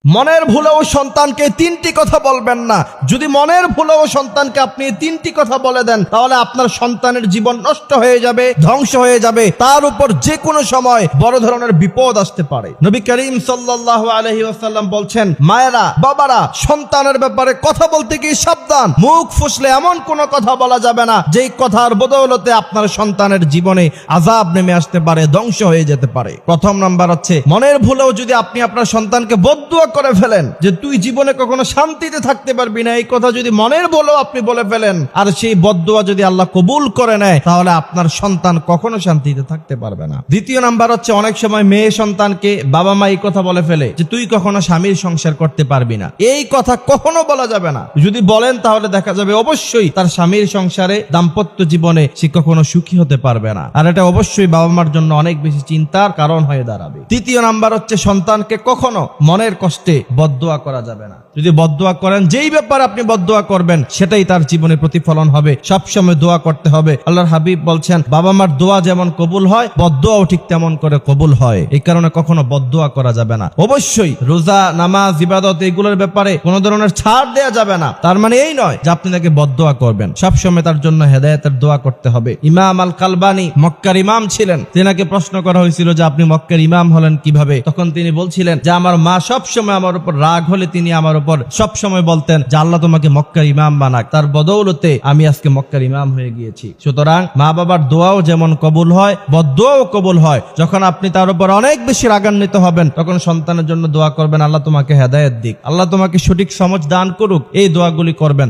মনের ভুলেও সন্তানকে তিনটি কথা বলবেন না। যদি মনের ভুলেও সন্তানকে আপনি তিনটি কথা বলে দেন, তাহলে আপনার সন্তানের জীবন নষ্ট হয়ে যাবে, ধ্বংস হয়ে যাবে, তার উপর যে কোনো সময় বড় ধরনের বিপদ আসতে পারে। নবী করিম সাল্লাল্লাহু আলাইহি ওয়াসাল্লাম বলছেন, মায়েরা, বাবারা, সন্তানের ব্যাপারে কথা বলতে গিয়ে সাবধান। মুখ ফুসলে এমন কোনো কথা বলা যাবে না যেই কথার বদৌলতে আপনার সন্তানের জীবনে আযাব নেমে আসতে পারে, ধ্বংস হয়ে যেতে পারে। প্রথম নাম্বার হচ্ছে, মনের ভুলেও যদি আপনি আপনার সন্তানকে বদদুয়া করে ফেলেন যে তুই জীবনে কখনো শান্তিতে থাকতে পারবি না, এই কথা যদি মনের ভুলেও আপনি বলে ফেলেন আর সেই বদদুয়া যদি আল্লাহ কবুল করে নেয়, তাহলে আপনার সন্তান কখনো শান্তিতে থাকতে পারবে না। দ্বিতীয় নাম্বার হচ্ছে, অনেক সময় মেয়ে সন্তানকে বাবা মা এই কথা বলে ফেলে যে তুই কখনো স্বামীর সংসার করতে পারবি না। এই কথা কখনো বলা যাবে না। যদি বলেন তাহলে দেখা যাবে অবশ্যই তার স্বামীর সংসারে, দাম্পত্য জীবনে সে কখনো সুখী হতে পারবে না, আর এটা অবশ্যই বাবা মার জন্য অনেক বেশি চিন্তার কারণ হয়ে দাঁড়াবে। তৃতীয় নাম্বার হচ্ছে, সন্তানকে কখনো মনের কষ্টে বদদুয়া করা যাবে না। যদি বদদুয়া করেন, যেই ব্যাপারে আপনি বদদুয়া করবেন সেটাই তার জীবনে প্রতিফলন হবে। সবসময় দোয়া করতে হবে। আল্লাহর হাবিব বলছেন, বাবা মার দোয়া যেমন কবুল হয়, বদদুয়াও ঠিক তেমন করে কবুল হয়। এই কারণে কখনো বদদুয়া করা যাবে না। অবশ্যই রোজা, নামাজ, ইবাদত এগুলোর ব্যাপারে কোনো ধরনের ছাড় দেয়া যাবে না। তার মানে এই নয় যে আপনি তাকে বদদুয়া করবেন। সবসময় তার জন্য হেদায়েতের দোয়া করতে হবে। ইমাম আল কালবানী মক্কার ইমাম ছিলেন। তেনাকে প্রশ্ন করা হয়েছিল যে আপনি মক্কার ইমাম হলেন কিভাবে? তখন তিনি বলছিলেন যে আমার মা সবসময় আমার উপর রাগ হলে তিনি আমার উপর সবসময় বলতেন যে আল্লাহ তোমাকে মক্কার ইমাম বানাক। তার বদৌলতে আমি আজকে মক্কার ইমাম হয়ে গিয়েছি। সুতরাং মা বাবার দোয়াও যেমন কবুল হয়, বদদুয়াও কবুল হয়। যখন আপনি তার উপর অনেক বেশি রাগান্বিত হবেন, তখন সন্তানের জন্য দোয়া করবেন, আল্লাহ তোমাকে হেদায়েত দিক, আল্লাহ তোমাকে সঠিক সমঝ দান করুক, এই দোয়াগুলি করবেন।